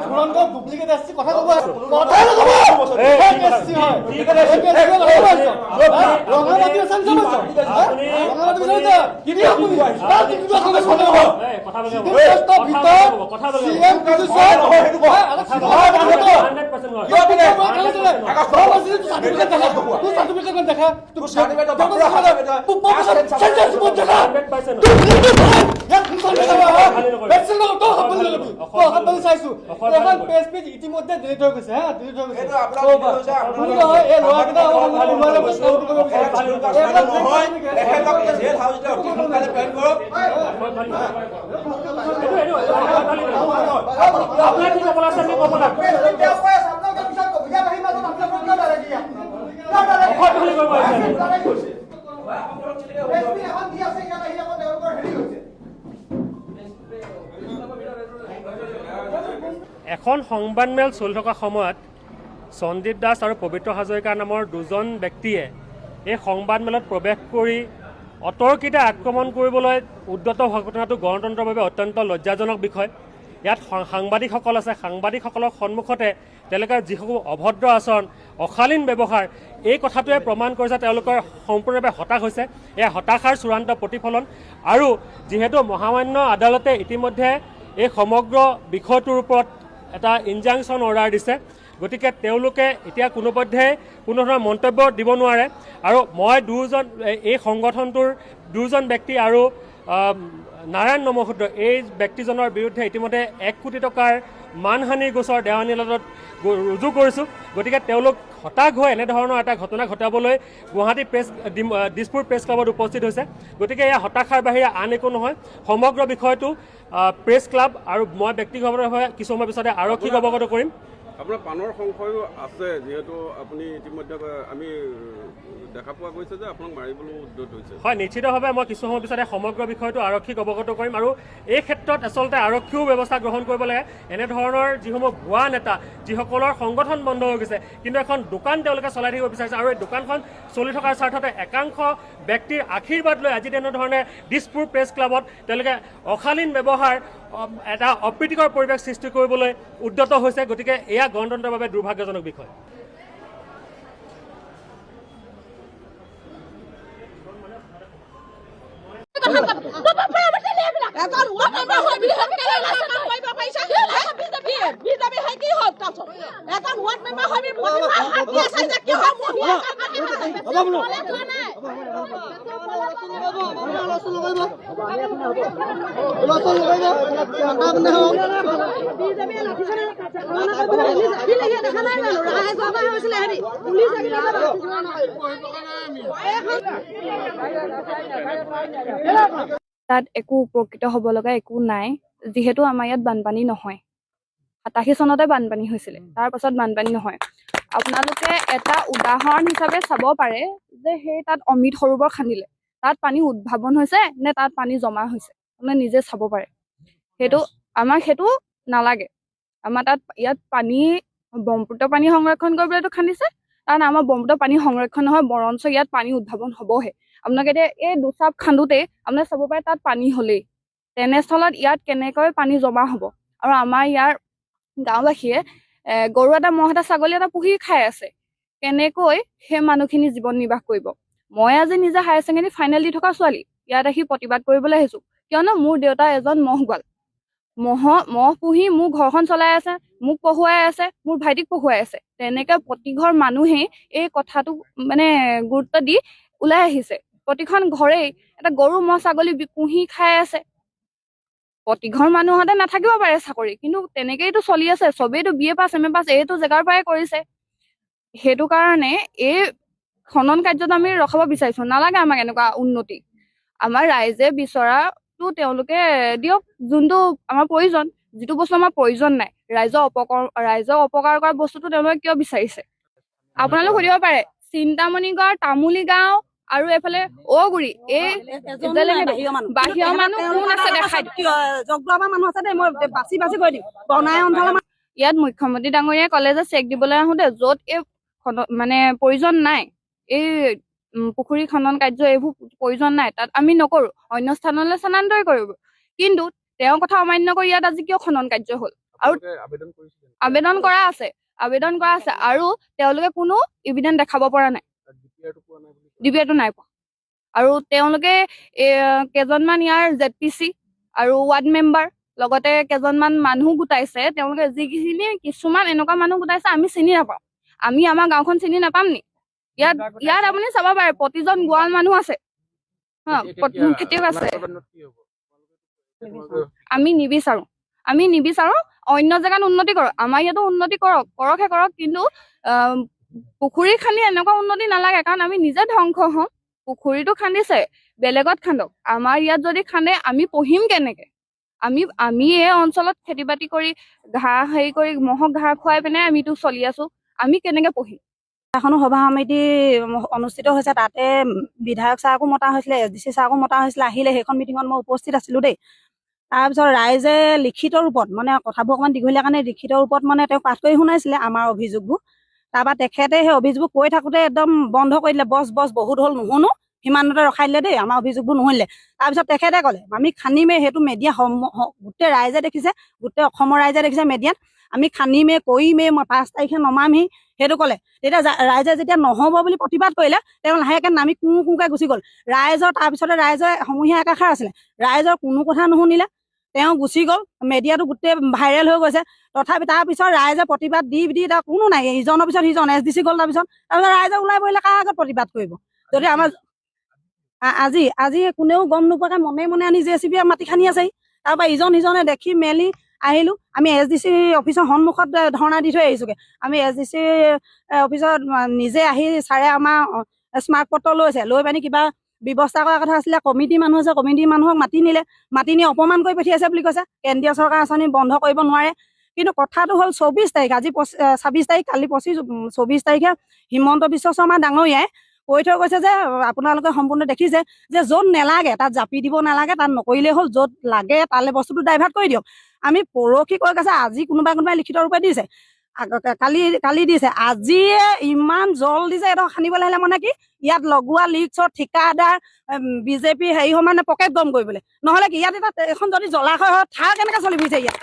ধুৰন্ধৰ duplicate SC কথা ক'ব কথা নক'ব এছচি হয় ৰঙামাটি আছে ৰঙামাটি বিচাৰিছে কি দিয়ে আপুনি তাৰ কিন্তু এখন চলে হ'ব কথা বলে সিএম কিছু স্যার সার্টিফিকেট দেখা তুই সার্টিফিকেট ইতিমধ্যে ডিলিট হৈ গৈছে ডিলিট হৈ গৈছে এখন সংবাদমেল চলি থকা সময়ত সন্দীপ দাস আৰু পবিত্ৰ হাজৰিকা নামৰ দুজন ব্যক্তিয়ে এই সংবাদমেলত প্ৰৱেশ কৰি অতৰ্কিতে আক্ৰমণ কৰিবলৈ উদ্যত হোৱা ঘটনাটো গণতন্ত্ৰৰ বাবে অত্যন্ত লজ্জাজনক বিষয়। ইয়াত সাংবাদিকসকল আছে, সাংবাদিকসকলৰ সন্মুখতে তেওঁলোকৰ যিসকল অভদ্ৰ আচৰণ, অশালীন ব্যৱহাৰ, এই কথাটোৱে প্ৰমাণ কৰিছে তেওঁলোকৰ সম্পূৰ্ণভাৱে হতাশ হৈছে। এই হতাশাৰ চূড়ান্ত প্ৰতিফলন। আৰু যিহেতু মহামান্য আদালতে ইতিমধ্যে এই সমগ্ৰ বিষয়টোৰ ওপৰত এটা ইনজাংচন অৰ্ডাৰ দিছে, গতিকে তেওঁলোকে এতিয়া কোনোপধ্যে কোনো ধৰণৰ মন্তব্য দিব নোৱাৰে। আৰু মই এই সংগঠনটোৰ দুজন ব্যক্তি আৰু নাৰায়ণ নমশূদ্ৰ এই ব্যক্তিজনৰ বিৰুদ্ধে ইতিমধ্যে 1 কোটি টকাৰ মানহানিৰ গোচৰ দেৱানী আদালতত ৰুজু কৰিছোঁ। গতিকে তেওঁলোক হতাশ হৈ এনেধৰণৰ এটা ঘটনা ঘটাবলৈ গুৱাহাটী দিছপুৰ প্ৰেছ ক্লাবত উপস্থিত হৈছে। গতিকে এয়া হতাশাৰ বাহিৰে আন একো নহয়। সমগ্ৰ বিষয়টো প্ৰেছ ক্লাব আৰু মই ব্যক্তিগতভাৱে কিছু সময় পিছতে আৰক্ষীক অৱগত কৰিম। আপোনাৰ পানৰ সংশয়ো আছে, যিহেতু আপুনি ইতিমধ্যে আমি দেখা পোৱা গৈছে যে আপোনাক মাৰিবলৈ উদ্যত হৈছে। হয়, নিশ্চিতভাৱে মই কিছু সময় পিছতে সমগ্ৰ বিষয়টো আৰক্ষীক অৱগত কৰিম। আৰু এই ক্ষেত্ৰত আচলতে আৰক্ষীয়েও ব্যৱস্থা গ্ৰহণ কৰিব লাগে। এনেধৰণৰ যিসমূহ ভুৱা নেতা, যিসকলৰ সংগঠন বন্ধ হৈ গৈছে, কিন্তু এখন দোকান তেওঁলোকে চলাই থাকিব বিচাৰিছে, আৰু এই দোকানখন চলি থকাৰ স্বাৰ্থতে একাংশ ব্যক্তিৰ আশীৰ্বাদ লৈ আজি তেনেধৰণে দিছপুৰ প্ৰেছ ক্লাবত তেওঁলোকে অশালীন ব্যৱহাৰ, এটা অপ্ৰীতিকৰ পৰিৱেশ সৃষ্টি কৰিবলৈ উদ্যত হৈছে। গতিকে এয়া গণতন্ত্ৰৰ বাবে দুৰ্ভাগ্যজনক বিষয়। তাত একো উপকৃত হ'ব লগা একো নাই, যিহেতু আমাৰ ইয়াত বানপানী নহয়। 87 চনতে বানপানী হৈছিলে, তাৰ পাছত বানপানী নহয়। আপোনালোকে এটা উদাহৰণ হিচাপে চাব পাৰে যে সেই তাত অমৃত সৰোবৰ খান্দিলে, তাত পানী উদ্ভাৱন হৈছে নে তাত পানী জমা হৈছে, আপোনালোকে নিজে চাব পাৰে। আমাক সেইটো নালাগে। আমাৰ ইয়াত পানী ব্ৰহ্মপুত্ৰ পানী সংৰক্ষণ কৰিবলৈতো খান্দিছে, কাৰণ আমাৰ ব্ৰহ্মপুত্ৰ পানী সংৰক্ষণ নহয়, বৰঞ্চ ইয়াত পানী উদ্ভাৱন হ'বহে। আপোনালোকে এতিয়া এই দুচাপ খান্দোতে আপোনালোকে চাব পাৰে তাত পানী হ'লেই, তেনেস্থলত ইয়াত কেনেকৈ পানী জমা হ'ব। আৰু আমাৰ ইয়াৰ গাঁওবাসীয়ে গৰু এটা, ম'হ এটা, ছাগলী এটা পুহি খাই আছে, কেনেকৈ সেই মানুহখিনি জীৱন নিৰ্বাহ কৰিব। মই আজি নিজে হায়াৰ ছেকেণ্ডেৰী ফাইনেল দি থকা ছোৱালী, ইয়াত আহি প্ৰতিবাদ কৰিবলৈ আহিছো, কিয়নো মোৰ দেউতা এজন ম'হ গোৱাল। ম'হ পুহি মোৰ ঘৰখন চলাই আছে, মোক পঢ়ুৱাই আছে, মোৰ ভাইটিক পঢ়ুৱাই আছে। তেনেকে প্ৰতিঘৰ মানুহেই এই কথাটো মানে গুৰুত্ব দি ওলাই আহিছে। প্ৰতিখন ঘৰেই এটা গৰু, ম'হ, ছাগলী পুহি খাই আছে। প্ৰতিঘৰ মানুহতে নাথাকিব পাৰে চাকৰি, কিন্তু তেনেকেইতো চলি আছে। চবেইতো BA পাছ, MA পাছ এইটো জেগাৰ পৰাই কৰিছে। সেইটো কাৰণে এই খনন কাৰ্যটো আমি ৰখাব বিচাৰিছো। নালাগে আমাক এনেকুৱা উন্নতি। আমাৰ ৰাইজে বিচৰাটো তেওঁলোকে দিয়ক, যোনটো আমাৰ প্ৰয়োজন। যিটো বস্তু আমাৰ প্ৰয়োজন নাই, ৰাইজক অপকাৰ কৰা বস্তুটো তেওঁলোকে কিয় বিচাৰিছে। আপোনালোক সুধিব পাৰে চিন্তামণি গাঁও, তামুলী গাঁও আৰু এইফালে অগুৰি, এই বাহিৰৰ মানুহ কোন আছে দেখাই মানুহ আছে দেই, মই বাছি বাছি কৈ দিম। ইয়াত মুখ্যমন্ত্ৰী ডাঙৰীয়াই ক'লে যে চেক দিবলৈ আহোঁতে য'ত এই মানে প্ৰয়োজন নাই, এই পুখুৰী খনন কাৰ্য এইবোৰ প্ৰয়োজন নাই, তাত আমি নকৰো, অন্য স্থানলৈ স্থানান্তৰ কৰিব। কিন্তু তেওঁৰ কথা অমান্য কৰি ইয়াত আজি কিয় খনন কাৰ্য হ'ল? আৰু আবেদন কৰা আছে আৰু তেওঁলোকে কোনো ইভিডেন্স দেখাব পৰা নাই, ডিপিআৰটো নাই পোৱা। আৰু তেওঁলোকে কেইজনমান ইয়াৰ ZPC আৰু ৱাৰ্ড মেম্বাৰ লগতে কেইজনমান মানুহ গোটাইছে, তেওঁলোকে যিখিনি কিছুমান এনেকুৱা মানুহ গোটাইছে আমি চিনি নাপাওঁ, আমি আমাৰ গাঁওখন চিনি নাপাম নি? ইয়াত আপুনি চাব পাৰে প্ৰতিজন গোৱাল মানুহ আছে, খেতিয়ক আছে। আমি নিবিচাৰো অন্য জেগাত উন্নতি কৰক, আমাৰ ইয়াতো উন্নতি কৰকহে কৰক, কিন্তু পুখুৰী খান্দি এনেকুৱা উন্নতি নালাগে, কাৰণ আমি নিজে ধ্বংস হওঁ। পুখুৰীটো খান্দিছে, বেলেগত খান্দক, আমাৰ ইয়াত যদি খান্দে আমি পঢ়িম কেনেকে? আমি এই অঞ্চলত খেতি বাতি কৰি ঘাঁহ হেৰি কৰি মহক ঘাঁহ খুৱাই পিনে আমিতো চলি আছো, আমি কেনেকে পঢ়িম? এখনো সভা সমিতি অনুষ্ঠিত হৈছে, তাতে বিধায়ক ছাৰকো মতা হৈছিলে, SDC ছাৰকো মতা হৈছিলে, আহিলে। সেইখন মিটিঙত মই উপস্থিত আছিলো দেই। তাৰপিছত ৰাইজে লিখিত ৰূপত, মানে কথাবোৰ অকণমান দীঘলীয়া কাৰণে লিখিত ৰূপত মানে তেওঁ পাঠ কৰি শুনাইছিলে আমাৰ অভিযোগবোৰ। তাৰপৰা তেখেতে সেই অভিযোগবোৰ কৈ থাকোঁতে একদম বন্ধ কৰি দিলে, বছ বহুত হ'ল, নুশুনো, সীমান্ততে ৰখাই দিলে দেই, আমাৰ অভিযোগবোৰ নুশুনিলে। তাৰপিছত তেখেতে ক'লে আমি খান্দিমেই, সেইটো মেডিয়া গোটেই ৰাইজে দেখিছে, গোটেই অসমৰ ৰাইজে দেখিছে মিডিয়াত, আমি খান্দিমেই কৰিমেই, 5 তাৰিখে নমামহি, সেইটো ক'লে। তেতিয়া ৰাইজে যেতিয়া নহ'ব বুলি প্ৰতিবাদ কৰিলে, তেওঁ লাহেকৈ নামি কোঁকে গুচি গ'ল। তাৰপিছতে ৰাইজৰ সমূহীয়া একাষাৰ আছিলে, ৰাইজৰ কোনো কথা নুশুনিলে, তেওঁ গুচি গ'ল। মিডিয়াটো গোটেই ভাইৰেল হৈ গৈছে। তথাপি তাৰপিছত ৰাইজে প্ৰতিবাদ দি তাৰ কোনো নাই, ইজনৰ পিছত সিজন SDC গ'ল। তাৰপিছত ৰাইজে ওলাই পৰিলে, কাৰ আগত প্ৰতিবাদ কৰিব? যদি আমাৰ আজি কোনেও গম নোপোৱাকৈ মনে মনে আনি JCB মাটি খান্দি আছেহি। তাৰপৰা সিজনে দেখি মেলি আহিলোঁ। আমি SDC অফিচৰ সন্মুখত ধৰ্ণা দি থৈ আহিছোঁগৈ। আমি SDC অফিচত নিজে আহি ছাৰে আমাৰ স্মাৰক পত্ৰ লৈছে, লৈ পানি কিবা ব্যৱস্থা কৰাৰ কথা আছিলে। কমিটি মানুহ আছে, কমিটি মানুহক মাতি নি অপমান কৰি পঠিয়াইছে বুলি কৈছে। কেন্দ্ৰীয় চৰকাৰ আঁচনি বন্ধ কৰিব নোৱাৰে। কিন্তু কথাটো হ'ল 24 তাৰিখ, আজি 26 তাৰিখ, কালি 24 তাৰিখে হিমন্ত বিশ্ব শৰ্মা ডাঙৰীয়াই কৈ থৈ গৈছে যে আপোনালোকে সম্পূৰ্ণ দেখিছে যে য'ত নেলাগে তাত জাপি দিব নালাগে, তাত নকৰিলেই হ'ল, য'ত লাগে তালৈ বস্তুটো ডাইভাৰ্ট কৰি দিয়ক। আমি পৰহি কৈ গৈছে, আজি কোনোবাই লিখিত ৰূপে দিছে, কালি দিছে, আজিয়ে ইমান জল দিছে। এইটো খান্দিবলৈ আহিলে মানে কি, ইয়াত লগোৱা লিক্সৰ ঠিকাদাৰ BJP হেৰি মানে পকেট গৰম কৰিবলৈ, নহ'লে কি ইয়াত এটা এখন যদি জলাশয় হয়, ঠাৰ কেনেকৈ চলি ফুৰিছে ইয়াত?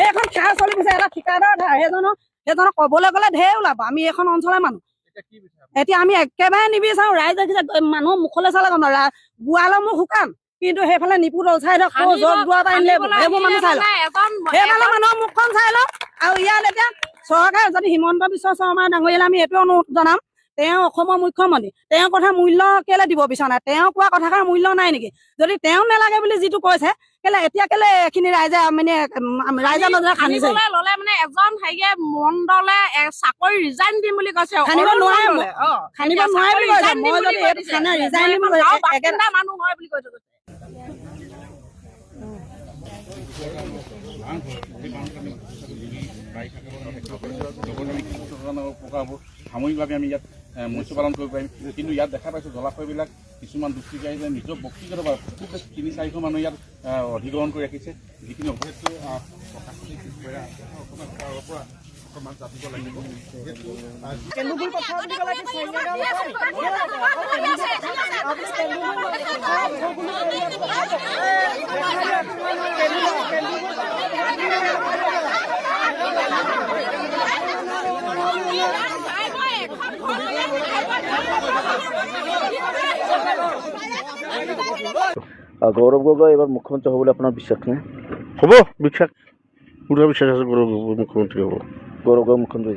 এইখন ঠাৰ চলি ফুৰিছে, এটা ঠিকাদাৰ ধাৰ, সেইজনক ক'বলৈ গ'লে ঢেৰ ওলাব। আমি এইখন অঞ্চলৰ মানুহ, এতিয়া আমি একেবাৰে নিবিচাৰো। ৰাইজ দেখিছে, মানুহৰ মুখলৈ চালে গম নাপায়, গোৱালৰ মুখ শুকান, কিন্তু সেইফালে নিপুতল চাই লওক, য'ত যোৱা পাৰিলে সেইবোৰ মানুহ চাই লওক, সেইফালে মানুহৰ মুখখন চাই লওক। আৰু ইয়াত এতিয়া চৰকাৰে যদি হিমন্ত বিশ্ব শৰ্মা ডাঙৰীয়ালৈ আমি এইটো অনুৰোধ জনাম, তেওঁ অসমৰ মুখ্যমন্ত্ৰী, তেওঁৰ কথা মূল্য কেলে দিব বিচৰা নাই? তেওঁ কোৱা কথাষাৰ মূল্য নাই নেকি? যদি তেওঁ নেলাগে বুলি যিটো কৈছে, এতিয়া কেলে এইখিনি ৰাইজে মানে ৰাইজে নজনা খান্দিছে ল'লে মানে এজন হেৰিয়ে মণ্ডলে চাকৰি ৰিজাইন দিম বুলি কৈছে। খান্দিব নোৱাৰে বুলি কৈছে। মই যদি এইটো খানা ৰিজাইন দিম একেটা মানুহ হয় বুলি কৈছে। সাময়িকভাৱে আমি ইয়াত মৎস্য পালন কৰিব পাৰিম। কিন্তু ইয়াত দেখা পাইছোঁ জলাশয়বিলাক কিছুমান দুষ্কৃতিকাৰী নিজৰ ব্যক্তিগতভাৱে খুব বেছি 300-400 মানুহ ইয়াত অধিগ্ৰহণ কৰি ৰাখিছে, যিখিনি অভিযোগ অকণমান জানিব লাগিব। গৌৰৱ গগৈ এবাৰ মুখ্যমন্ত্ৰী হ'ব বুলি আপোনাৰ বিশ্বাস নে? হ'ব, বিশ্বাস, পুৰা বিশ্বাস আছে গৌৰৱ গগৈ মুখ্যমন্ত্ৰী হ'ব। গৌৰৱ গগৈ মুখ্যমন্ত্ৰী।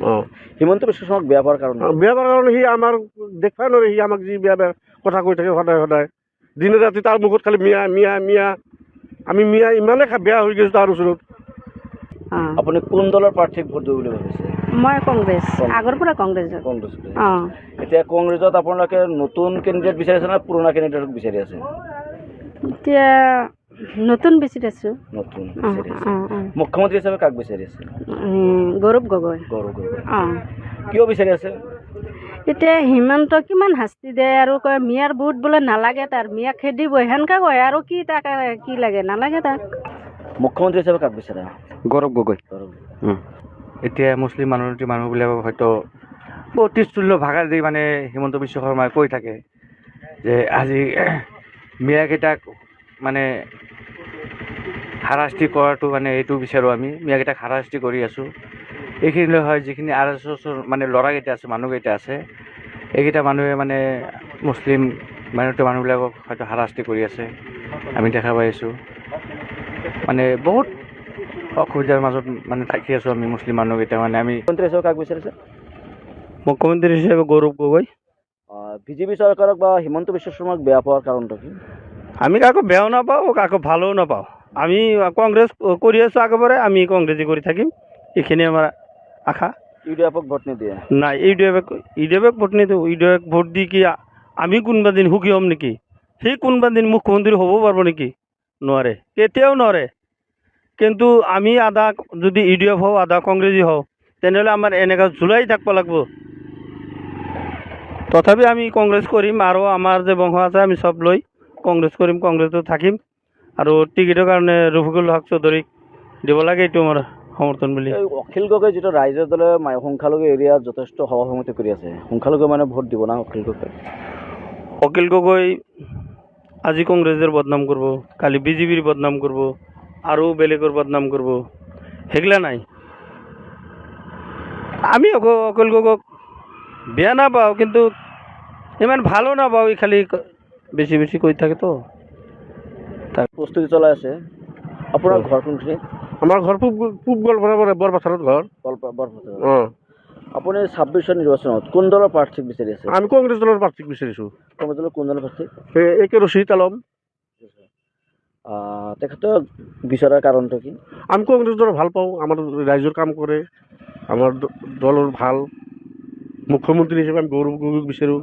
হিমন্ত বিশ্ব শৰ্মাক বেয়া পোৱাৰ কাৰণে সি আমাৰ দেখাই নোৱাৰে, সি আমাক যি বেয়া কথা কৈ থাকে সদায় দিনে ৰাতি তাৰ মুখত খালি মিয়া মিয়া মিয়া। আমি মিয়া ইমানে বেয়া হৈ গৈছোঁ তাৰ ওচৰত। আপুনি কোন দলৰ প্ৰাৰ্থীক ভোট দিব বুলি ভাবিছে? মই কংগ্ৰেছ, আগৰ পৰা কংগ্ৰেছ। এতিয়া কংগ্ৰেছত আপোনালোকে নতুন কেণ্ডিডেট বিচাৰিছে নে পুৰণা কেণ্ডিডেটক বিচাৰি আছে? এতিয়া নতুন বিচাৰি আছো। নতুন মুখ্যমন্ত্ৰী হিচাপে কাক বিচাৰি আছে? গৌৰৱ গগৈ। কিয় বিচাৰি আছে? এতিয়া হিমন্ত কিমান শাস্তি দিয়ে আৰু কয় মিয়াৰ ভোট বোলে নালাগে, তাৰ মিয়া খেদিব, সেনেকা কয় আৰু কি তাক কি লাগে, নালাগে তাক। মুখ্যমন্ত্ৰী হিচাপে কাক বিচাৰে? গৌৰৱ গগৈ। এতিয়া মুছলিম মানুহবিলাকক হয়তো অতিতুল্য ভাষা দি মানে হিমন্ত বিশ্ব শৰ্মাই কৈ থাকে যে আজি মিয়াকেইটাক মানে হাৰাশাস্তি কৰাটো মানে এইটো বিচাৰোঁ আমি মিয়াকেইটাক হাৰাশাস্তি কৰি আছোঁ এইখিনিলৈ হয় যিখিনি RSSৰ মানে ল'ৰাকেইটা আছে মানুহকেইটা আছে এইকেইটা মানুহে মানে মুছলিম মানুহবিলাকক হয়তো হাৰাশাস্তি কৰি আছে আমি দেখা পাই আছোঁ মানে বহুত অসুবিধাৰ মাজত মানে থাকি আছোঁ আমি মুছলিম মানুহকেইটা মানে আমি মুখ্যমন্ত্ৰী হিচাপে কাক বিচাৰিছে মুখ্যমন্ত্ৰী হিচাপে গৌৰৱ গগৈ বিজেপি চৰকাৰক বা হিমন্ত বিশ্ব শৰ্মাক বেয়া পোৱাৰ কাৰণটো কি আমি কাকো বেয়াও নাপাওঁ কাকো ভালোও নাপাওঁ আমি কংগ্ৰেছ কৰি আছোঁ আগৰপৰাই আমি কংগ্ৰেছী কৰি থাকিম এইখিনি আমাৰ আশা UDF-ক ভোট নিদিয়ে নাই ইউডিএফক ভোট নিদিওঁ ইউডিএফক ভোট দি কি আমি কোনোবা দিন সুখী হ'ম নেকি সেই কোনোবা দিন মুখ্যমন্ত্ৰী হ'ব পাৰিব নেকি নোৱাৰে কেতিয়াও নোৱাৰে কিন্তু আমি আধা যদি ইউডিএফ হওঁ আধা কংগ্ৰেছী হওঁ তেনেহ'লে আমাৰ এনেকুৱা জুলাই থাকিব লাগিব তথাপি আমি কংগ্ৰেছ কৰিম আৰু আমাৰ যে বংশ আছে আমি চব লৈ কংগ্ৰেছ কৰিম কংগ্ৰেছতো থাকিম আৰু টিকেটৰ কাৰণে ৰফিকুল হক চৌধুৰীক দিব লাগে এইটো আমাৰ সমৰ্থন বুলি অখিল গগৈ যিটো ৰাইজৰ দলে সংখ্যালঘু এৰিয়াত যথেষ্ট সভা সমিতি কৰি আছে সংখ্যালঘু মানে ভোট দিব না অখিল গগৈ আজি কংগ্ৰেছৰ বদনাম কৰিব কালি বিজেপিৰ বদনাম কৰিব আৰু বেলেগৰ বদনাম কৰিব সেইগিলা নাই আমি অখিল গগৈক বেয়া নাপাওঁ কিন্তু ইমান ভালো নাপাওঁ এই খালি বেছি বেছি কৈ থাকে তো তাৰ প্ৰস্তুতি চলাই আছে আপোনাৰ ঘৰ কোনখিনি আমাৰ ঘৰ পূব গোৱালপাৰা বৰপথাৰত ঘৰ অঁ আপুনি 26ৰ নিৰ্বাচনত কোন দলৰ প্ৰাৰ্থীক বিচাৰি আছে আমি কংগ্ৰেছ দলৰ প্ৰাৰ্থীক বিচাৰিছোঁ কংগ্ৰেছ দলৰ কোন দলৰ প্ৰাৰ্থী একে ৰচিদ আলম তেখেতক বিচৰাৰ কাৰণটো কি আমি কংগ্ৰেছ দলৰ ভাল পাওঁ আমাৰ ৰাইজৰ কাম কৰে আমাৰ দলৰ ভাল মুখ্যমন্ত্ৰী হিচাপে আমি গৌৰৱ গগৈক বিচাৰোঁ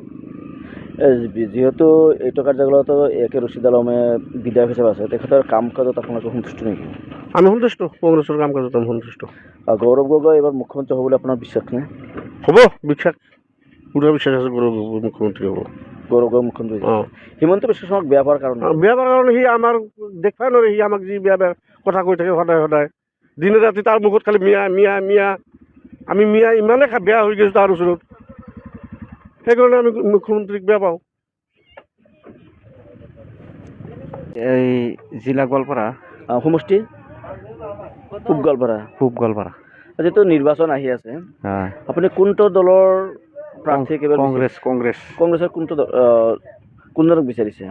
যিহেতু এইটো কাৰ্যকালতো একে ৰচিদ আলমে বিধায়ক হিচাপে আছে তেখেতৰ কাম কাজত আপোনালোকে সন্তুষ্ট নেকি আমি সন্তুষ্ট কংগ্ৰেছৰ কাম কাজত আমি সন্তুষ্ট গৌৰৱ গগৈ এইবাৰ মুখ্যমন্ত্ৰী হ'ব বুলি আপোনাৰ বিশ্বাস নে হ'ব বিশ্বাস পুৰা বিশ্বাস আছে গৌৰৱ গগৈ মুখ্যমন্ত্ৰী হ'ব গৌৰৱ গগৈ মুখ্যমন্ত্ৰী অঁ হিমন্ত বিশ্ব শৰ্মাক বেয়া পোৱাৰ কাৰণে সি আমাৰ দেখাই নোৱাৰে সি আমাক যি বেয়া বেয়া কথা কৈ থাকে সদায় সদায় দিনে ৰাতি তাৰ মুখত খালি মিয়া মিয়া মিয়া আমি মিয়া ইমানে বেয়া হৈ গৈছোঁ তাৰ ওচৰত সেইকাৰণে আমি মুখ্যমন্ত্ৰীক বেয়া পাওঁ এই জিলা গোৱালপাৰা সমষ্টি পূব গোৱালপাৰা যিহেতু নিৰ্বাচন আহি আছে আপুনি কোনটো দলৰ প্ৰাৰ্থী কংগ্ৰেছৰ কোন দলক বিচাৰিছে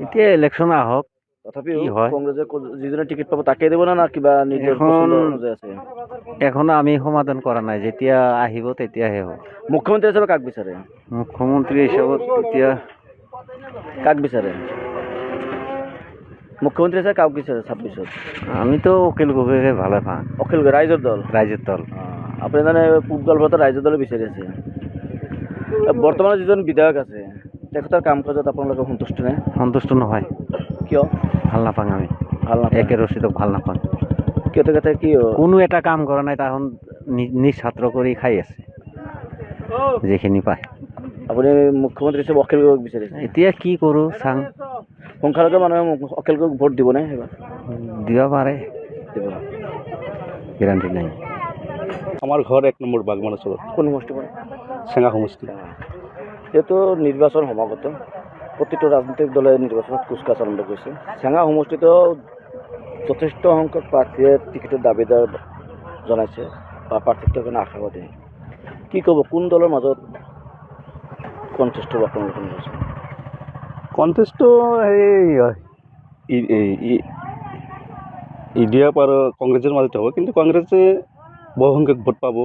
এতিয়া ইলেকশ্যন আহক তথাপিও কংগ্ৰেছে যিজনে টিকেট পাব তাকে দিব না কিবা নিজৰ আছে এখনো আমি সমাধান কৰা নাই যেতিয়া আহিব তেতিয়াহে হ'ব মুখ্যমন্ত্ৰী হিচাপে কাক বিচাৰে মুখ্যমন্ত্ৰী হিচাপত এতিয়া কাক বিচাৰে মুখ্যমন্ত্ৰী হিচাপে কাক বিচাৰে 26ত আমিতো অখিল গগৈকে ভালে পাওঁ অখিল গগৈ ৰাইজৰ দল আপুনি জানে পূব গোৱালপাৰাত ৰাইজৰ দলে বিচাৰি আছে বৰ্তমানৰ যিজন বিধায়ক আছে তেখেতৰ কাম কাজত আপোনালোকে সন্তুষ্ট নে সন্তুষ্ট নহয় কিয় ভাল নাপাওঁ আমি একে ৰচিদক ভাল নাপাওঁ কিয় তেখেতে কি কোনো এটা কাম কৰা নাই তাহোন নিজ ছাত্ৰ কৰি খাই আছে যিখিনি পায় আপুনি মুখ্যমন্ত্ৰী হিচাপে অখিল গগৈক বিচাৰিছে এতিয়া কি কৰোঁ চাং সংখ্যালঘু মানুহে অখিল গগৈক ভোট দিবনে এইবাৰ দিব পাৰে গেৰাণ্টি নাই আমাৰ ঘৰ 1 নম্বৰ বাগমান অঞ্চলত কোন সমষ্টি পৰে চেঙা সমষ্টি যিহেতু নিৰ্বাচন সমাগত প্ৰতিটো ৰাজনৈতিক দলে নিৰ্বাচনত কুচকাচ আৰম্ভ কৰিছে চেঙা সমষ্টিতো যথেষ্ট সংখ্যক প্ৰাৰ্থীয়ে টিকেটৰ দাবীদাৰ জনাইছে বা প্ৰাৰ্থিত্বৰ কাৰণে আশাবাদী কি ক'ব কোন দলৰ মাজত কণ্টেষ্ট হ'ব আপোনালোকে কণ্টেষ্টটো ইডিএফ আৰু কংগ্ৰেছৰ মাজতে হ'ব কিন্তু কংগ্ৰেছে বহুসংখ্যক ভোট পাব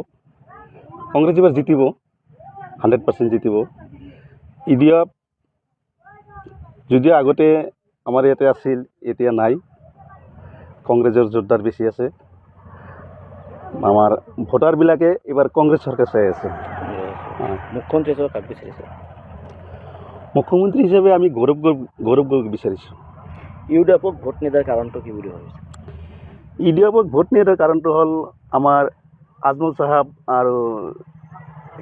কংগ্ৰেছ এবাৰ জিতিব 100% জিতিব ইডিএফ যদিও আগতে আমাৰ ইয়াতে আছিল এতিয়া নাই কংগ্ৰেছৰ জোৰদাৰ বেছি আছে আমাৰ ভোটাৰবিলাকে এবাৰ কংগ্ৰেছ চৰকাৰ চাই আছে মুখ্যমন্ত্ৰী হিচাপে কাক বিচাৰিছে মুখ্যমন্ত্ৰী হিচাপে আমি গৌৰৱ গগৈক বিচাৰিছোঁ ইউডিএফক ভোট নিদিয়াৰ কাৰণটো কি বুলি ভাবিছে ইডিএফক ভোট নিদিয়াৰ কাৰণটো হ'ল আমাৰ আজমল চাহাব আৰু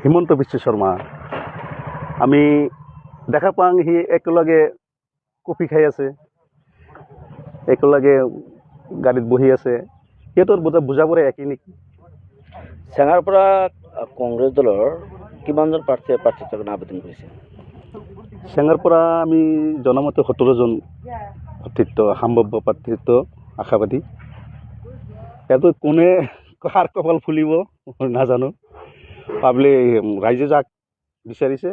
হিমন্ত বিশ্ব শৰ্মা আমি দেখা পাওঁ সি একেলগে কফি খাই আছে একেলগে গাড়ীত বহি আছে সিহঁতৰ বুজাবোৰে একেই নেকি চেঙাৰ পৰা কংগ্ৰেছ দলৰ কিমানজন প্ৰাৰ্থীয়ে প্ৰাৰ্থিত্বৰ কাৰণে আবেদন কৰিছে চেঙাৰ পৰা আমি জনামতে 17জন প্ৰাৰ্থিত্ব সম্ভাৱ্য প্ৰাৰ্থিত্ব আশাবাদী। ইয়াতো কোনে কাৰ কপাল ফুলিব নাজানো। ৰাইজে যাক বিচাৰিছে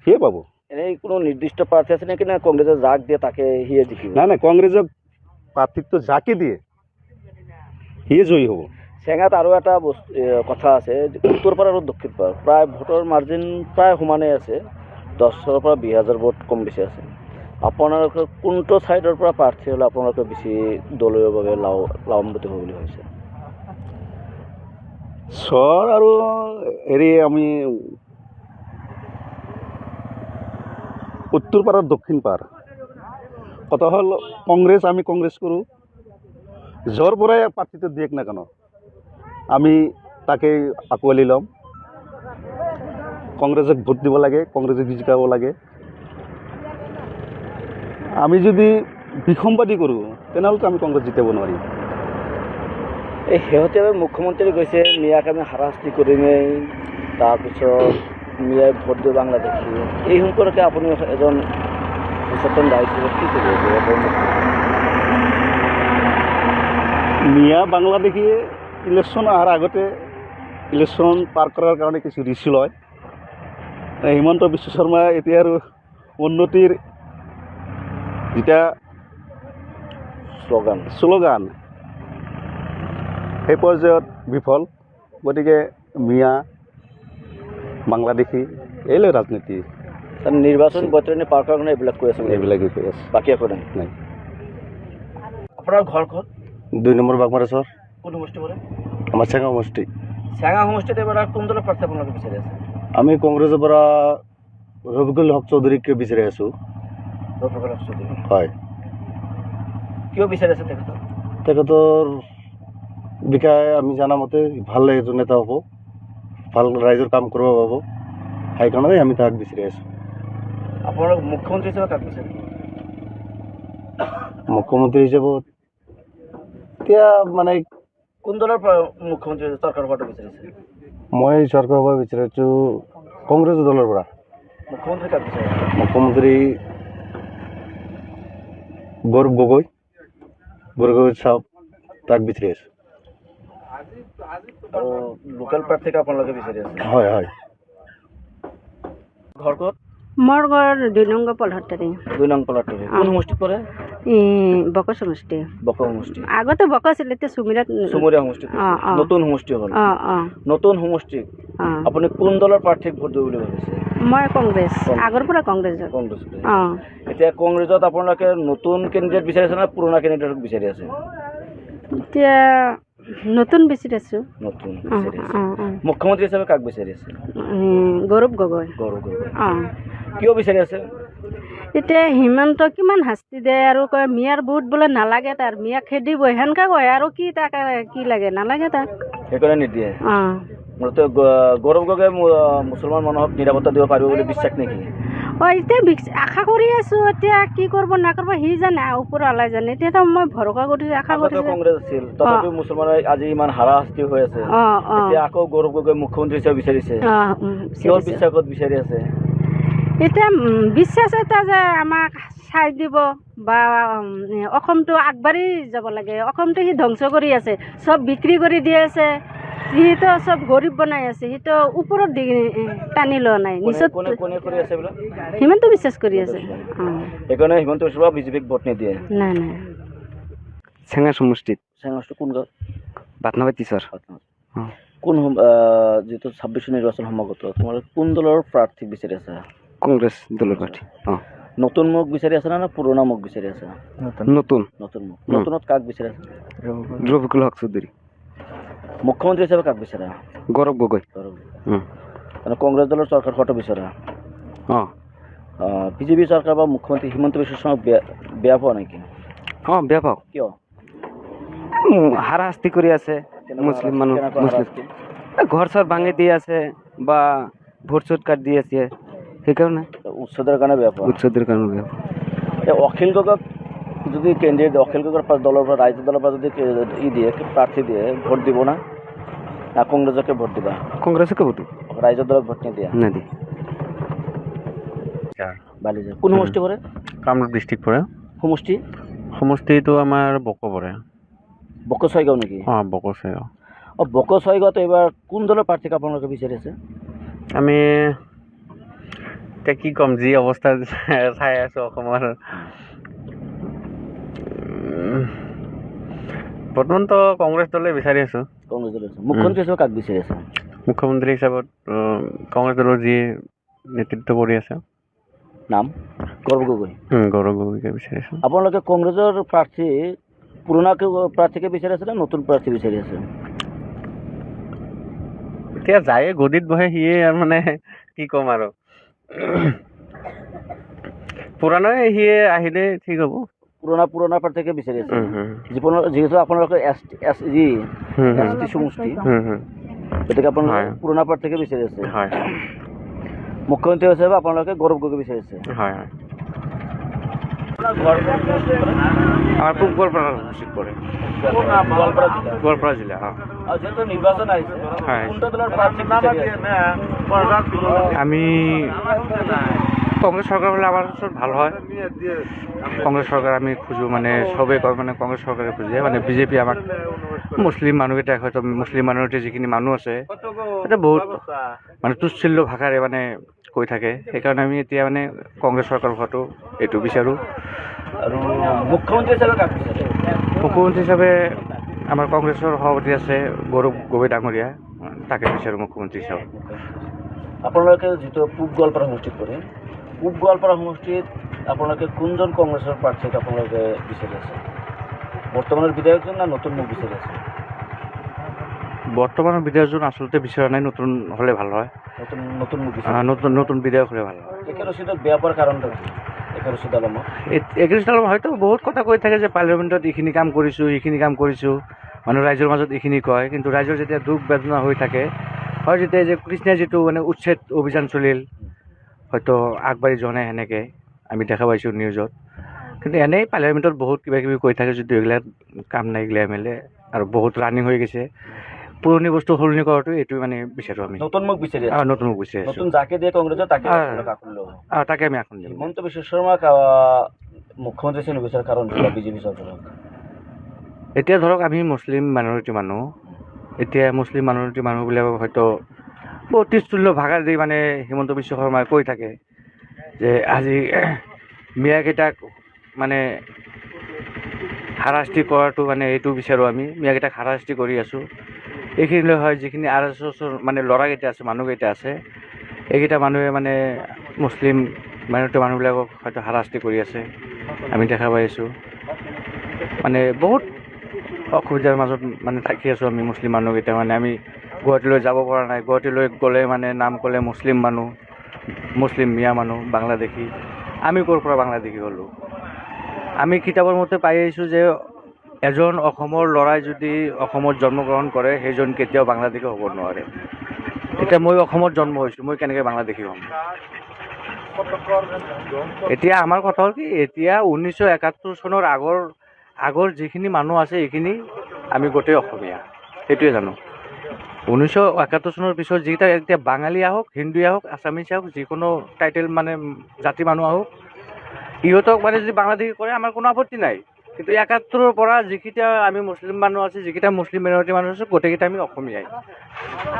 সিয়ে পাব। এনেই কোনো নিৰ্দিষ্ট প্ৰাৰ্থী আছে নেকি, নে কংগ্ৰেছে যাক দিয়ে তাকে সিয়ে জিকিব? নাই কংগ্ৰেছক প্ৰাৰ্থিত্ব যাকে দিয়ে সিয়ে জয়ী হ'ব। চেঙাত আৰু এটা কথা আছে, উত্তৰ পাৰ আৰু দক্ষিণ পাৰ প্ৰায় ভোটৰ মাৰ্জিন প্ৰায় সমানেই আছে, 10,000 পৰা 20,000 ভোট কম বেছি আছে। আপোনালোকে কোনটো ছাইডৰ পৰা প্ৰাৰ্থী হ'লে আপোনালোকে বেছি দলীয়ভাৱে লাভান্বিত হ'ব বুলি ভাবিছে? চৰ আৰু আমি উত্তৰ পাৰ দক্ষিণ পাৰ কথা হ'ল কংগ্ৰেছ, আমি কংগ্ৰেছ কৰোঁ। য'ৰ পৰাই প্ৰাৰ্থীটো দিয়ক না কেন আমি তাকে আঁকোৱালি ল'ম। কংগ্ৰেছক ভোট দিব লাগে, কংগ্ৰেছক জিকাব লাগে। আমি যদি বিসম্বাদী কৰোঁ তেনেহ'লেতো আমি কংগ্ৰেছ জিকাব নোৱাৰিম। এই শেহতীয়াভাৱে মুখ্যমন্ত্ৰী কৈছে মিয়াক আমি হাৰাশাস্তি কৰিমেই, তাৰপিছত মিয়াই ভোট দিব বাংলাদেশী। এই সম্পৰ্কে আপুনি এজন সচেতন দায়িত্ব কি কৰিব? মিয়া বাংলাদেশী ইলেকশ্যন অহাৰ আগতে ইলেকশ্যন পাৰ কৰাৰ কাৰণে কিছু ৰিস্ক লয়। হিমন্ত বিশ্ব শৰ্মা এতিয়া আৰু উন্নতিৰ যেতিয়া শ্লোগান সেই পৰ্যায়ত বিফল। গতিকে মিয়া বাংলাদেশী এইলৈ ৰাজনীতি নিৰ্বাচন বৈতৰণি পাৰ কৰাৰ কাৰণে এইবিলাক কৈ আছে, এইবিলাকেই কৈ আছে, বাকী একো নাই। আপোনাৰ ঘৰখন 2 নম্বৰ বাগমাৰেশ্বৰ। কোন সমষ্টি পৰে? আমাৰ চেঙা সমষ্টি। চেঙা সমষ্টিত এবাৰ কোন দলৰ প্ৰাৰ্থী আপোনালোকে বিচাৰি আছে? আমি কংগ্ৰেছৰ পৰা ৰফিকুল হক চৌধুৰীকে বিচাৰি আছোঁ। ৰফিকুল হক চৌধুৰী? হয়। কিয় বিচাৰি আছে তেখেতক? তেখেতৰ বিষয়ে আমি জানামতে ভাল এজন নেতা হ'ব, ভাল ৰাইজৰ কাম কৰিব পাব, সেইকাৰণে আমি তাক বিচাৰি আছোঁ। আপোনালোক মুখ্যমন্ত্ৰী হিচাপে কাক বিচাৰে? মুখ্যমন্ত্ৰী হিচাপত এতিয়া মানে কোন দলৰ মুখ্যমন্ত্ৰী চৰকাৰ হোৱাটো বিচাৰিছে? মই চৰকাৰ হ'ব বিচাৰিছোঁ কংগ্ৰেছ দলৰ পৰা। মুখ্যমন্ত্ৰী কাক বিচাৰে? মুখ্যমন্ত্ৰী গৌৰৱ গগৈ চাওক, তাক বিচাৰি আছোঁ। আৰু লোকেল প্ৰাৰ্থীক আপোনালোকে বিচাৰি আছে? হয় হয়। ঘৰ ক'ত? মোৰ ঘৰ 2 নং পলহটাৰী। 2 নং পলহটাৰী। কোন সমষ্টিত পৰে? বক সমষ্টি। বক সমষ্টি। আগতে বক আছিল, এতিয়া চুমুৰীয়া সমষ্টি। নতুন সমষ্টি হ'ল। নতুন সমষ্টিত আপুনি কোন দলৰ প্ৰাৰ্থীক ভোট দিব বুলি ভাবিছে? মই কংগ্ৰেছ, আগৰ পৰা কংগ্ৰেছ। এতিয়া কংগ্ৰেছত আপোনালোকে নতুন কেণ্ডিডেট বিচাৰিছে নে পুৰণা কেণ্ডিডেটক বিচাৰি আছে? এতিয়া নতুন বিচাৰি আছোঁ। নতুন বিচাৰি আছে। মুখ্যমন্ত্ৰী হিচাপে কাক বিচাৰি আছে? গৌৰৱ গগৈ। গৌৰৱ গগৈ। কিয় বিচাৰি আছে? এতিয়া হিমন্ত কিমান শাস্তি দিয়ে আৰু কয় মিয়াৰ ভোট বোলে নালাগে, তাৰ মিয়া খেদিব সেনেকা কয় আৰু কি তাক কি লাগে, নালাগে তাক, সেইকাৰণে নিদিয়ে। গৌৰৱ গগৈ মুছলমান মানুহক নিৰাপত্তা দিব পাৰিব বুলি বিশ্বাস নেকি? এতিয়া আশা কৰি আছো, এতিয়া কি কৰিব নকৰিব সি জানে, ওপৰৱালাই জানে। এতিয়াতো মই ভৰসা কৰিছো, আশা কৰিছো। কংগ্ৰেছ আছিল, তথাপিও মুছলমানে আজি ইমান হাৰাশাস্তি হৈ আছে, এতিয়া আকৌ গৌৰৱ গগৈ মুখ্যমন্ত্ৰী হিচাপে বিচাৰিছে। কিহৰ বিশ্বাসত বিচাৰি আছে? এতিয়া বিশ্বাস এটা যে আমাক চাই দিব বা অসমটো আগবাঢ়ি যাব লাগে। অসমটো সি ধ্বংস কৰি আছে, চব বিক্ৰী কৰি দি আছে, সিটো চব গৰীব বনাই আছে, সিটো ওপৰত টানি লোৱা নাই। হিমন্ত বিশ্বাস কৰি আছে, সেইকাৰণে হিমন্ত বিশ্ব শৰ্মা বিজেপিক ভোট নিদিয়ে। নাই নাই। চেঙা সমষ্টিত। চেঙা সমষ্টি কোন গাঁও? বাটনাবাৰী টিচাৰ। কোন যিহেতু 26 নিৰ্বাচন সমাগত, তোমালোকে কোন দলৰ প্ৰাৰ্থীক বিচাৰি আছা? কংগ্ৰেছ দলৰ প্ৰাৰ্থী। নতুন মুখ বিচাৰি আছে না পুৰণা মুখ বিচাৰি আছে? নতুন। নতুন মুখ। নতুনত কাক বিচাৰি আছে? ৰফিকুল হক চৌধুৰী। মুখ্যমন্ত্ৰী হিচাপে কাক বিচাৰা? গৌৰৱ গগৈ। মানে কংগ্ৰেছ দলৰ চৰকাৰ হোৱাটো বিচাৰা? বিজেপি চৰকাৰ বা মুখ্যমন্ত্ৰী হিমন্ত বিশ্ব শৰ্মাক বেয়া পোৱা নেকি? বেয়া পাওঁ। কিয়? হাৰাশাস্তি কৰি আছে মুছলিম মানুহ, ঘৰ চৰ ভাঙি দি আছে বা ভোট চোট কাট দি আছে, সেইকাৰণে উচ্ছেদৰ কাৰণে বেয়া পাওঁ। উচ্ছেদৰ কাৰণে বেয়া পাওঁ। অখিল গগৈক যদি কেণ্ডিডেট, অখিল গগৈৰ দলৰ পৰা, ৰাইজৰ দলৰ পৰা যদি দিয়ে প্ৰাৰ্থী দিয়ে, ভোট দিব না কংগ্ৰেছকে ভোট দিবা? কংগ্ৰেছকে ভোট দিব। ৰাইজৰ দলক ভোট নিদিয়া? নিদিয়ে। বালিজা কোন সমষ্টি পৰে? কামৰূপ ডিষ্ট্ৰিক্ট পৰে। সমষ্টিটো আমাৰ বক পৰে। বকছয়গাঁও নেকি? অঁ বকছয়গাঁও। অঁ বকছয়গাঁৱত এইবাৰ কোন দলৰ প্ৰাৰ্থীক আপোনালোকে বিচাৰি আছে? আমি এতিয়া কি ক'ম, যি অৱস্থা চাই আছোঁ অসমৰ, বৰ্তমানতো কংগ্ৰেছ দলে বিচাৰি আছোঁ। কংগ্ৰেছ দলৰ মুখ্যমন্ত্ৰী হিচাপে কাক বিচাৰি আছে? মুখ্যমন্ত্ৰী হিচাপত কংগ্ৰেছ দলৰ যি নেতৃত্ব কৰি আছে নাম গৌৰৱ গগৈ। গৌৰৱ গগৈকে বিচাৰি আছোঁ। আপোনালোকে কংগ্ৰেছৰ প্ৰাৰ্থী পুৰণা প্ৰাৰ্থীকে বিচাৰি আছে নে নতুন প্ৰাৰ্থী বিচাৰি আছে? এতিয়া যায়ে গদিত বহে সিয়ে আৰু মানে কি ক'ম আৰু, পুৰণাই সিয়ে আহিলে ঠিক হ'ব। পুৰণা প্ৰাৰ্থীকে বিচাৰি আছে। যিহেতু আপোনালোকে এছ টি সমষ্টি, গতিকে আপোনালোকে পুৰণা প্ৰাৰ্থীকে বিচাৰি আছে। হয়। মুখ্যমন্ত্ৰী হিচাপে আপোনালোকে গৌৰৱ গগৈ বিচাৰি আছে। হয় হয়। আমাৰ পূব গোৱালপাৰা ডিষ্ট্ৰিক্ট পৰে। গোৱালপাৰা জিলা। যিহেতু নিৰ্বাচন আহিছে, কোনটা দলৰ প্ৰাৰ্থী বিচাৰি আছে? আমি কংগ্ৰেছ চৰকাৰ হ'লে আমাৰ ওচৰত ভাল হয়। কংগ্ৰেছ চৰকাৰ আমি খোজোঁ, মানে চবেই কয় মানে কংগ্ৰেছ চৰকাৰে খোজে, মানে বিজেপি আমাক মুছলিম মানুহকেইটাক হয়তো মুছলিম মাইনৰিটিৰ যিখিনি মানুহ আছে এতিয়া বহুত মানে তুচ্ছিল্য ভাষাৰে মানে কৈ থাকে, সেইকাৰণে আমি এতিয়া মানে কংগ্ৰেছ চৰকাৰ হোৱাটো এইটো বিচাৰোঁ। আৰু মুখ্যমন্ত্ৰী হিচাপে কাক বিচাৰে? মুখ্যমন্ত্ৰী হিচাপে আমাৰ কংগ্ৰেছৰ সভাপতি আছে গৌৰৱ গগৈ ডাঙৰীয়া, তাকে বিচাৰোঁ মুখ্যমন্ত্ৰী হিচাপে। আপোনালোকে যিটো পূব গোৱালপাৰা সমষ্টিত পৰে, পূব গোৱালপাৰা সমষ্টিত আপোনালোকে কোনজন কংগ্ৰেছৰ প্ৰাৰ্থীক আপোনালোকে বিচাৰি আছে? বৰ্তমানৰ বিধায়কজন না নতুন মুখ বিচাৰি আছে? বৰ্তমানৰ বিধায়কজন আচলতে বিচৰা নাই, নতুন হ'লে ভাল হয়। নতুন মুখ বিচাৰে? নতুন বিধায়ক হ'লে ভাল হয়। একে ৰচিদক বেয়া পোৱাৰ কাৰণটো কি? একে ৰচিদ আলমক হয়তো বহুত কথা কৈ থাকে যে পাৰ্লিয়ামেণ্টত এইখিনি কাম কৰিছোঁ, এইখিনি কাম কৰিছোঁ, মানুহ ৰাইজৰ মাজত এইখিনি কয়, কিন্তু ৰাইজৰ যেতিয়া দুখ বেদনা হৈ থাকে, হয় যেতিয়া যে কৃষ্ণই যিটো মানে উচ্ছেদ অভিযান চলিল, হয়তো আগবাঢ়ি যোৱা নাই সেনেকৈ আমি দেখা পাইছোঁ নিউজত, কিন্তু এনেই পাৰ্লিয়ামেণ্টত বহুত কিবা কিবি কৈ থাকে যদিও এইগিলাক কাম নাই, এইগিলা এম এল এ আৰু বহুত ৰানিং হৈ গৈছে। পুৰণি বস্তু সলনি কৰাটো এইটো মানে বিচাৰোঁ আমি। নতুন মুখ বিচাৰি আছে? নতুন মুখ বিচাৰি আছোঁ। নতুন যাকে দিয়ে কংগ্ৰেছৰ তাকে তাকে আমি এখন দিম। হিমন্ত বিশ্ব শৰ্মাক মুখ্যমন্ত্ৰী হিচাপে নিবিচাৰাৰ কাৰণ কি বিজেপি চৰকাৰক? এতিয়া ধৰক আমি মুছলিম মাইনৰিটি মানুহ, এতিয়া মুছলিম মাইনৰিটি মানুহবিলাকক হয়তো বহুত তুচ্ছিল্য ভাষা দি মানে হিমন্ত বিশ্ব শৰ্মাই কৈ থাকে যে আজি মিয়াকেইটাক মানে হাৰাশাস্তি কৰাটো মানে এইটো বিচাৰোঁ আমি, মিয়াকেইটাক হাৰাশাস্তি কৰি আছোঁ। এইখিনিলৈ হয় যিখিনি RSSৰ মানে ল'ৰাকেইটা আছে, মানুহকেইটা আছে, এইকেইটা মানুহে মানে মুছলিম মাইনৰিটি মানুহবিলাকক হয়তো হাৰাশাস্তি কৰি আছে, আমি দেখা পাই আছোঁ। মানে বহুত অসুবিধাৰ মাজত মানে থাকি আছোঁ আমি মুছলিম মানুহকেইটা, মানে আমি গুৱাহাটীলৈ যাব পৰা নাই। গুৱাহাটীলৈ গ'লে মানে নাম ক'লে মুছলিম মানুহ, মুছলিম মিয়া মানুহ, বাংলাদেশী। আমি ক'ৰ পৰা বাংলাদেশী হ'লোঁ? আমি কিতাপৰ মতে পাই আহিছোঁ যে এজন অসমৰ ল'ৰাই যদি অসমত জন্মগ্ৰহণ কৰে, সেইজন কেতিয়াও বাংলাদেশী হ'ব নোৱাৰে। এতিয়া মই অসমত জন্ম হৈছোঁ, মই কেনেকৈ বাংলাদেশী হ'ম? এতিয়া আমাৰ কথা হ'ল কি, এতিয়া 1971 চনৰ আগৰ যিখিনি মানুহ আছে এইখিনি আমি গোটেই অসমীয়া, সেইটোৱে জানো। 1971 চনৰ পিছত যিকেইটা এতিয়া বাঙালী আহক, হিন্দু আহক, আছামিছ আহক, যিকোনো টাইটেল মানে জাতি মানুহ আহক, ইহঁতক মানে যদি বাংলাদেশী কৰে আমাৰ কোনো আপত্তি নাই। কিন্তু 71ৰ পৰা যিকেইটা আমি মুছলিম মানুহ আছে, যিকেইটা মুছলিম মাইনৰিটি মানুহ আছে, গোটেইকেইটা আমি অসমীয়াই।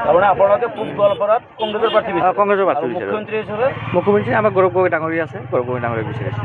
তাৰমানে আপোনালোকে পূব গোৱালপাৰাত কংগ্ৰেছৰ প্ৰাৰ্থী বিচাৰে? কংগ্ৰেছৰ প্ৰাৰ্থী বিচাৰোঁ। মুখ্যমন্ত্ৰী হিচাপে? মুখ্যমন্ত্ৰী আমাৰ গৌৰৱ গগৈ ডাঙৰীয়া আছে, গৌৰৱ গগৈ ডাঙৰীয়াক বিচাৰিছোঁ।